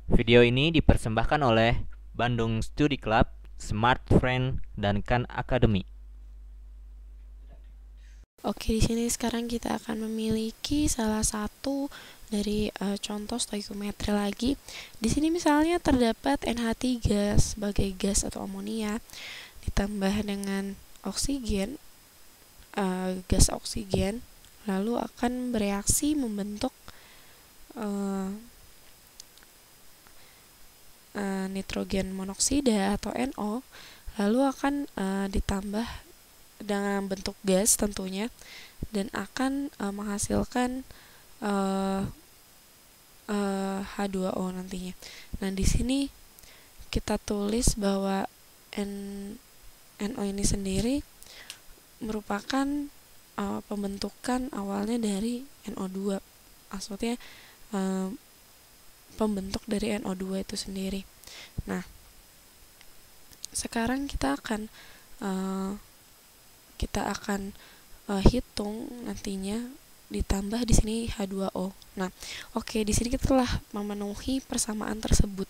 Video ini dipersembahkan oleh Bandung Study Club, Smart Friend, dan Khan Academy. Oke, di sini sekarang kita akan memiliki salah satu dari contoh stoikiometri lagi. Di sini misalnya terdapat NH3 sebagai gas atau amonia ditambah dengan oksigen, gas oksigen, lalu akan bereaksi membentuk nitrogen monoksida atau NO, lalu akan ditambah dengan bentuk gas tentunya dan akan menghasilkan H2O nantinya. Nah, di sini kita tulis bahwa NO ini sendiri merupakan pembentukan awalnya dari NO2. Maksudnya pembentuk dari NO2 itu sendiri. Nah, sekarang kita akan hitung nantinya ditambah di sini H2O. Nah, oke, di sini kita telah memenuhi persamaan tersebut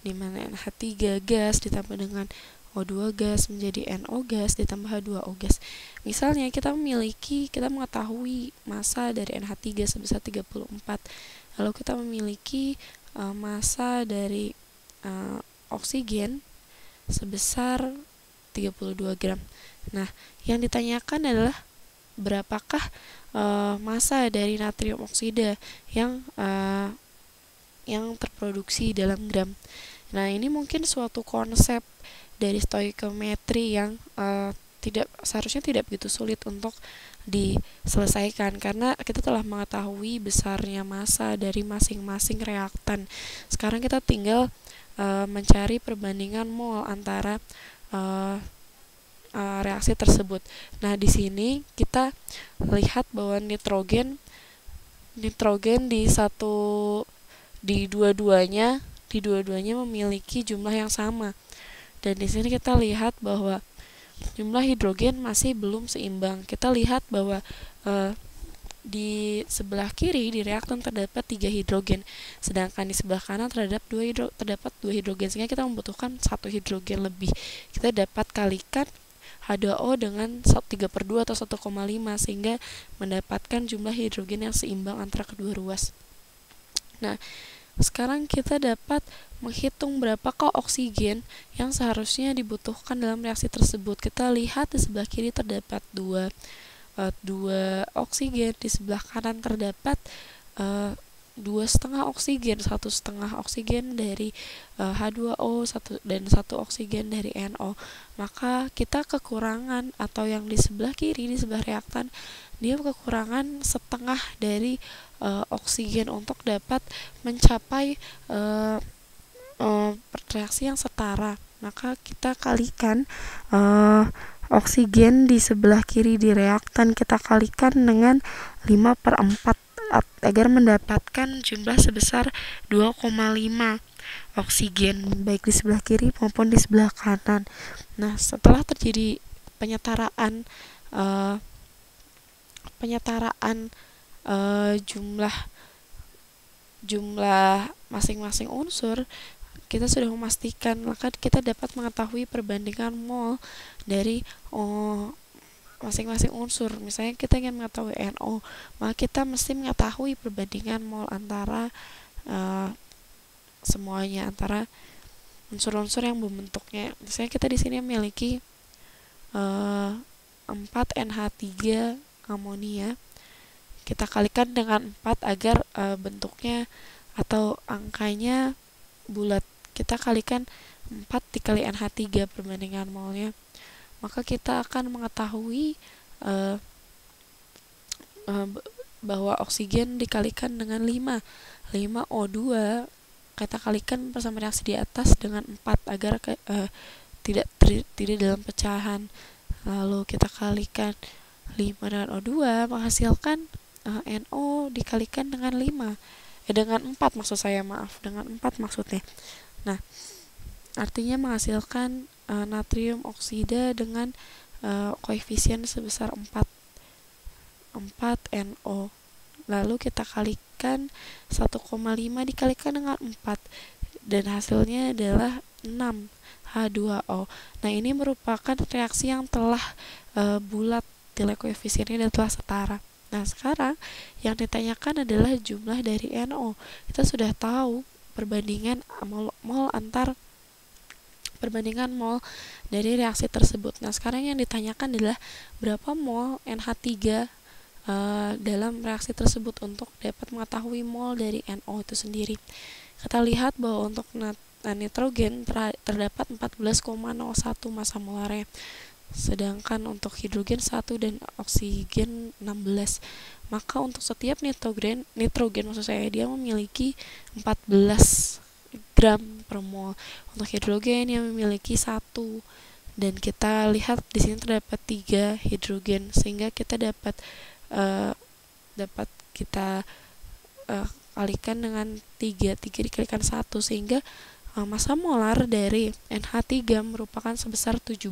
di mana NH3 gas ditambah dengan O2 gas menjadi NO gas ditambah H2O gas. Misalnya kita mengetahui massa dari NH3 sebesar 34. Lalu kita memiliki massa dari oksigen sebesar 32 gram. Nah, yang ditanyakan adalah berapakah massa dari natrium oksida yang terproduksi dalam gram. Nah, ini mungkin suatu konsep dari stoikiometri yang seharusnya tidak begitu sulit untuk diselesaikan karena kita telah mengetahui besarnya massa dari masing-masing reaktan. Sekarang kita tinggal mencari perbandingan mol antara reaksi tersebut. Nah, di sini kita lihat bahwa nitrogen di dua-duanya memiliki jumlah yang sama. Dan di sini kita lihat bahwa jumlah hidrogen masih belum seimbang. Kita lihat bahwa di sebelah kiri di reaktan terdapat 3 hidrogen, sedangkan di sebelah kanan terdapat 2 hidrogen, sehingga kita membutuhkan 1 hidrogen lebih. Kita dapat kalikan H2O dengan 3/2 atau 1,5 sehingga mendapatkan jumlah hidrogen yang seimbang antara kedua ruas. Nah, sekarang kita dapat menghitung berapakah oksigen yang seharusnya dibutuhkan dalam reaksi tersebut. Kita lihat di sebelah kiri terdapat dua oksigen, di sebelah kanan terdapat 2,5 oksigen, 1,5 oksigen dari H2O dan 1 oksigen dari NO. Maka kita kekurangan, atau yang di sebelah kiri di sebelah reaktan, dia kekurangan setengah dari oksigen untuk dapat mencapai reaksi yang setara. Maka kita kalikan oksigen di sebelah kiri di reaktan, kita kalikan dengan 5/4 agar mendapatkan jumlah sebesar 2,5 oksigen baik di sebelah kiri maupun di sebelah kanan. Nah, setelah terjadi penyetaraan jumlah masing-masing unsur, kita sudah memastikan, maka kita dapat mengetahui perbandingan mol dari masing-masing unsur. Misalnya kita ingin mengetahui NO, maka kita mesti mengetahui perbandingan mol antara semuanya, antara unsur-unsur yang membentuknya. Misalnya kita di sini memiliki 4 NH3 amonia. Kita kalikan dengan 4 agar bentuknya atau angkanya bulat. Kita kalikan 4 dikali NH3 perbandingan molnya, maka kita akan mengetahui bahwa oksigen dikalikan dengan 5 O2 kita kalikan bersama reaksi di atas dengan 4 agar tidak dalam pecahan. Lalu kita kalikan 5 dengan O2 menghasilkan NO dikalikan dengan 5. Dengan 4 maksud saya, dengan 4 maksudnya. Nah, artinya menghasilkan natrium oksida dengan koefisien sebesar 4 NO. Lalu kita kalikan 1,5 dikalikan dengan 4. dan hasilnya adalah 6 H2O. Nah, ini merupakan reaksi yang telah bulat nilai koefisiennya dan telah setara. Nah, sekarang yang ditanyakan adalah jumlah dari NO. Kita sudah tahu perbandingan mol dari reaksi tersebut. Nah, sekarang yang ditanyakan adalah berapa mol NH3 dalam reaksi tersebut untuk dapat mengetahui mol dari NO itu sendiri. Kita lihat bahwa untuk nitrogen terdapat 14,01 massa molarnya, sedangkan untuk hidrogen 1 dan oksigen 16. Maka untuk setiap nitrogen maksud saya, dia memiliki 14 gram per mol. Untuk hidrogen yang memiliki 1, dan kita lihat di sini terdapat 3 hidrogen, sehingga kita dapat kita kalikan dengan 3 dikalikan 1, sehingga massa molar dari NH3 merupakan sebesar 17.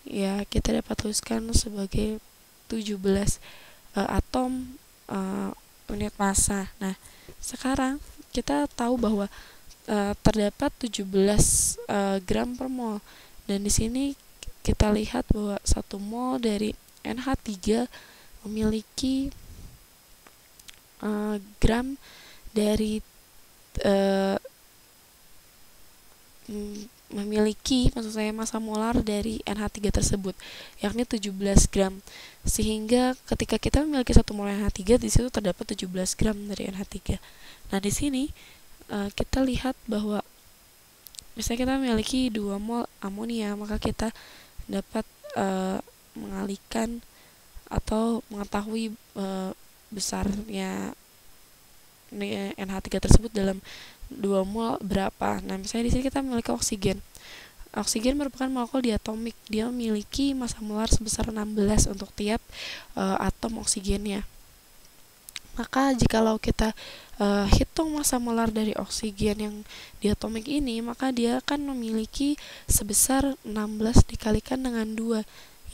Ya, kita dapat tuliskan sebagai 17 atom unit massa. Nah, sekarang kita tahu bahwa terdapat 17 gram per mol, dan di sini kita lihat bahwa 1 mol dari NH3 memiliki gram dari maksud saya massa molar dari NH3 tersebut, yakni 17 gram. Sehingga ketika kita memiliki 1 mol NH3, di situ terdapat 17 gram dari NH3. Nah, di sini kita lihat bahwa misalnya kita memiliki 2 mol amonia, maka kita dapat mengalihkan atau mengetahui besarnya NH3 tersebut dalam 2 mol berapa. Nah, misalnya di sini kita memiliki oksigen. Oksigen merupakan molekul diatomik. Dia memiliki massa molar sebesar 16 untuk tiap atom oksigennya. Maka jikalau kita hitung massa molar dari oksigen yang diatomik ini, maka dia akan memiliki sebesar 16 dikalikan dengan 2,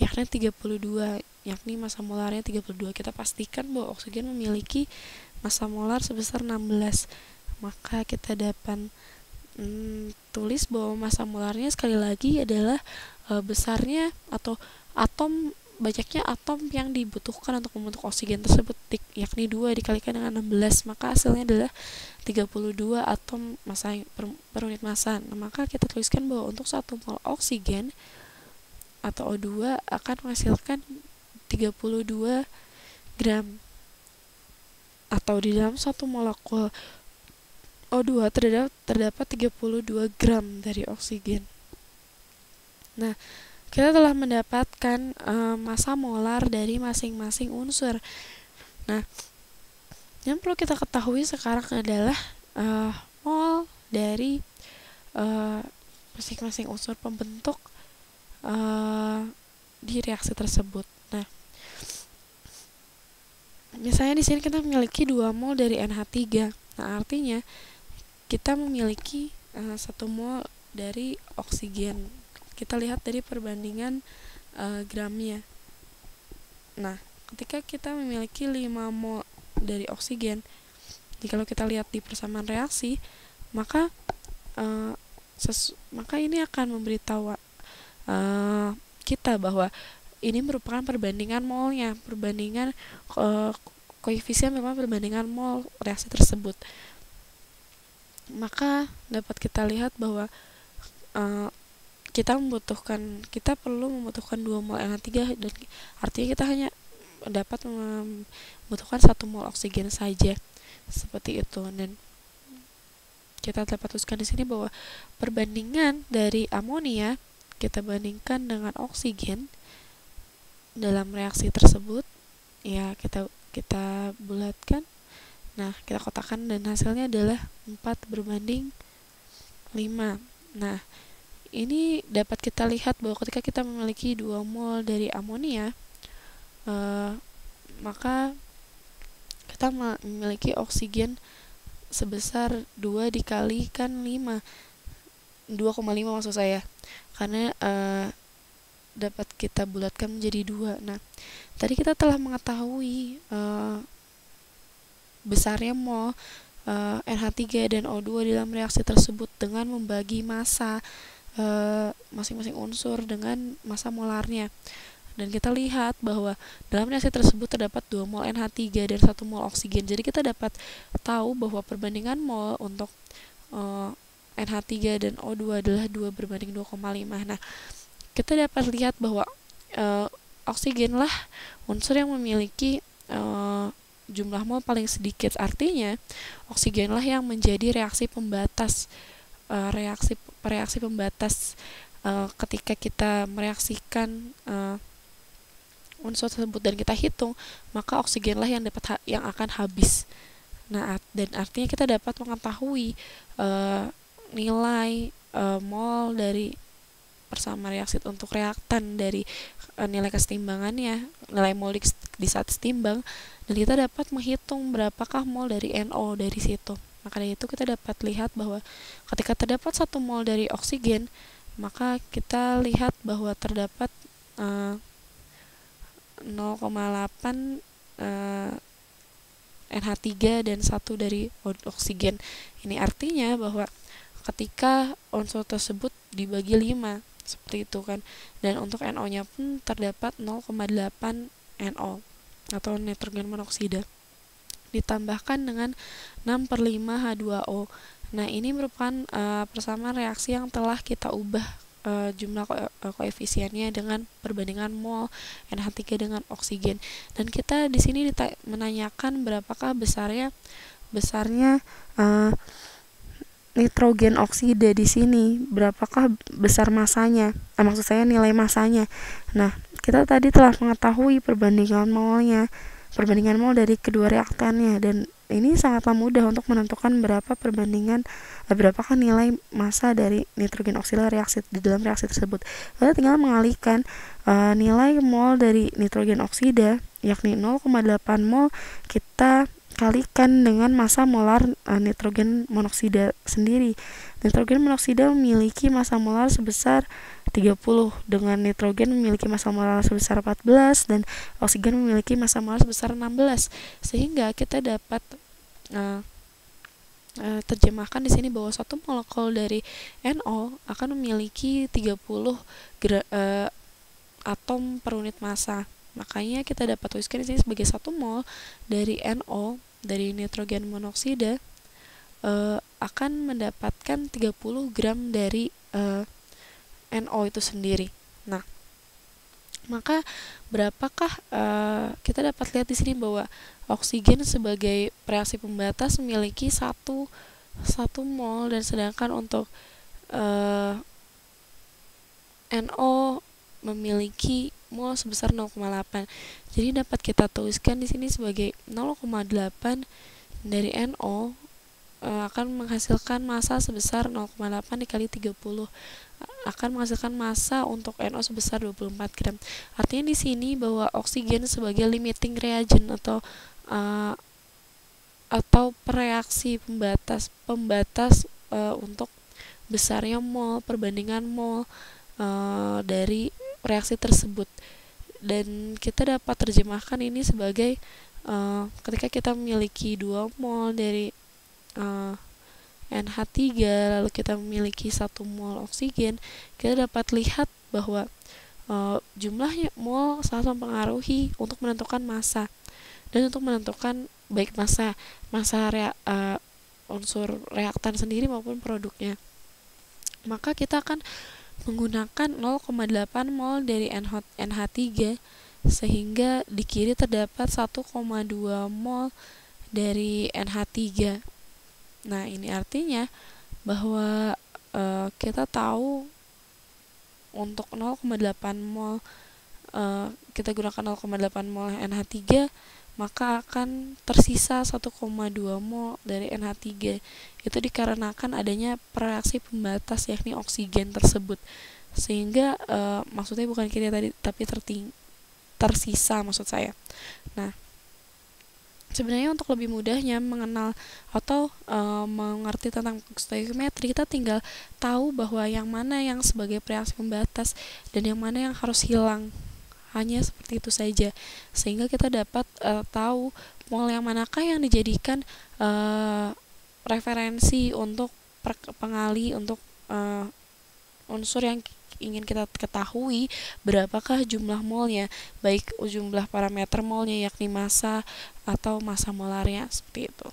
yakni 32, yakni massa molarnya 32. Kita pastikan bahwa oksigen memiliki massa molar sebesar 16. Maka kita dapat tulis bahwa massa molarnya sekali lagi adalah besarnya atau banyaknya atom yang dibutuhkan untuk membentuk oksigen tersebut, yakni 2 dikalikan dengan 16. Maka hasilnya adalah 32 atom massa per unit massa. Nah, maka kita tuliskan bahwa untuk 1 mol oksigen atau O2 akan menghasilkan 32 gram, atau di dalam 1 molekul O2 terdapat 32 gram dari oksigen. Nah, kita telah mendapatkan massa molar dari masing-masing unsur. Nah, yang perlu kita ketahui sekarang adalah mol dari masing-masing unsur pembentuk di reaksi tersebut. Nah, misalnya di sini kita memiliki 2 mol dari NH3. Nah, artinya kita memiliki 1 mol dari oksigen. Kita lihat dari perbandingan gramnya. Nah, ketika kita memiliki 5 mol dari oksigen, jika kita lihat di persamaan reaksi, maka ini akan memberitahu kita bahwa ini merupakan perbandingan molnya, perbandingan koefisien memang perbandingan mol reaksi tersebut. Maka dapat kita lihat bahwa kita perlu membutuhkan 2 mol NH3, dan artinya kita hanya dapat membutuhkan 1 mol oksigen saja, seperti itu. Dan kita dapat tuliskan di sini bahwa perbandingan dari amonia kita bandingkan dengan oksigen dalam reaksi tersebut, ya kita bulatkan. Nah, kita kotakkan dan hasilnya adalah 4:5. Nah, ini dapat kita lihat bahwa ketika kita memiliki 2 mol dari amonia, maka kita memiliki oksigen sebesar 2 dikalikan 5, 2,5 maksud saya, karena dapat kita bulatkan menjadi 2. Nah, tadi kita telah mengetahui besarnya mol NH3 dan O2 dalam reaksi tersebut dengan membagi massa masing-masing unsur dengan massa molarnya. Dan kita lihat bahwa dalam reaksi tersebut terdapat 2 mol NH3 dan 1 mol oksigen. Jadi kita dapat tahu bahwa perbandingan mol untuk NH3 dan O2 adalah 2 berbanding 2,5. Nah, kita dapat lihat bahwa oksigenlah unsur yang memiliki jumlah mol paling sedikit. Artinya, oksigenlah yang menjadi reaksi pembatas reaksi pembatas ketika kita mereaksikan unsur tersebut dan kita hitung, maka oksigenlah yang akan habis. Nah, dan artinya kita dapat mengetahui nilai mol dari bersama reaksi untuk reaktan dari nilai kesetimbangannya, nilai mol di saat setimbang, dan kita dapat menghitung berapakah mol dari NO dari situ. Maka dari itu kita dapat lihat bahwa ketika terdapat 1 mol dari oksigen, maka kita lihat bahwa terdapat 0,8 NH3 dan 1 dari oksigen. Ini artinya bahwa ketika unsur tersebut dibagi 5 seperti itu kan, dan untuk NO-nya pun terdapat 0,8 NO atau nitrogen monoksida ditambahkan dengan 6/5 H2O. Nah, ini merupakan persamaan reaksi yang telah kita ubah jumlah koefisiennya dengan perbandingan mol NH3 dengan oksigen. Dan kita di sini menanyakan berapakah besarnya nitrogen oksida di sini, berapakah besar masanya? Maksud saya nilai masanya. Nah, kita tadi telah mengetahui perbandingan mol dari kedua reaktannya, dan ini sangatlah mudah untuk menentukan berapakah nilai massa dari nitrogen oksida di dalam reaksi tersebut. Kita tinggal mengalihkan nilai mol dari nitrogen oksida yakni 0,8 mol kita kalikan dengan massa molar nitrogen monoksida sendiri. Nitrogen monoksida memiliki massa molar sebesar 30, dengan nitrogen memiliki massa molar sebesar 14 dan oksigen memiliki massa molar sebesar 16. Sehingga kita dapat terjemahkan di sini bahwa satu molekul dari NO akan memiliki 30 atom per unit massa. Makanya kita dapat tuliskan di sini sebagai 1 mol dari NO dari nitrogen monoksida akan mendapatkan 30 gram dari NO itu sendiri. Nah, maka berapakah kita dapat lihat di sini bahwa oksigen sebagai reaksi pembatas memiliki 1 mol, dan sedangkan untuk NO memiliki mol sebesar 0,8. Jadi dapat kita tuliskan di sini sebagai 0,8 dari NO akan menghasilkan massa sebesar 0,8 dikali 30 akan menghasilkan massa untuk NO sebesar 24 gram. Artinya di sini bahwa oksigen sebagai limiting reagent atau reaksi pembatas untuk besarnya mol, perbandingan mol dari reaksi tersebut. Dan kita dapat terjemahkan ini sebagai ketika kita memiliki 2 mol dari NH3 lalu kita memiliki 1 mol oksigen, kita dapat lihat bahwa jumlahnya mol sangat mempengaruhi untuk menentukan massa dan untuk menentukan baik massa unsur reaktan sendiri maupun produknya. Maka kita akan menggunakan 0,8 mol dari NH3 sehingga di kiri terdapat 1,2 mol dari NH3. Nah, ini artinya bahwa kita tahu untuk 0,8 mol kita gunakan 0,8 mol NH3, maka akan tersisa 1,2 mol dari NH3. Itu dikarenakan adanya reaksi pembatas yakni oksigen tersebut. Sehingga maksudnya bukan kiri tadi tapi tersisa maksud saya. Nah, sebenarnya untuk lebih mudahnya mengenal atau mengerti tentang stoikiometri, kita tinggal tahu bahwa yang mana yang sebagai reaksi pembatas dan yang mana yang harus hilang. Hanya seperti itu saja, sehingga kita dapat tahu mol yang manakah yang dijadikan referensi untuk pengali untuk unsur yang ingin kita ketahui berapakah jumlah molnya, baik jumlah parameter molnya yakni massa atau massa molarnya, seperti itu.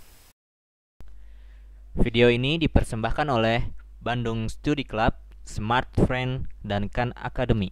Video ini dipersembahkan oleh Bandung Studi Club, Smart Friend, dan Khan Academy.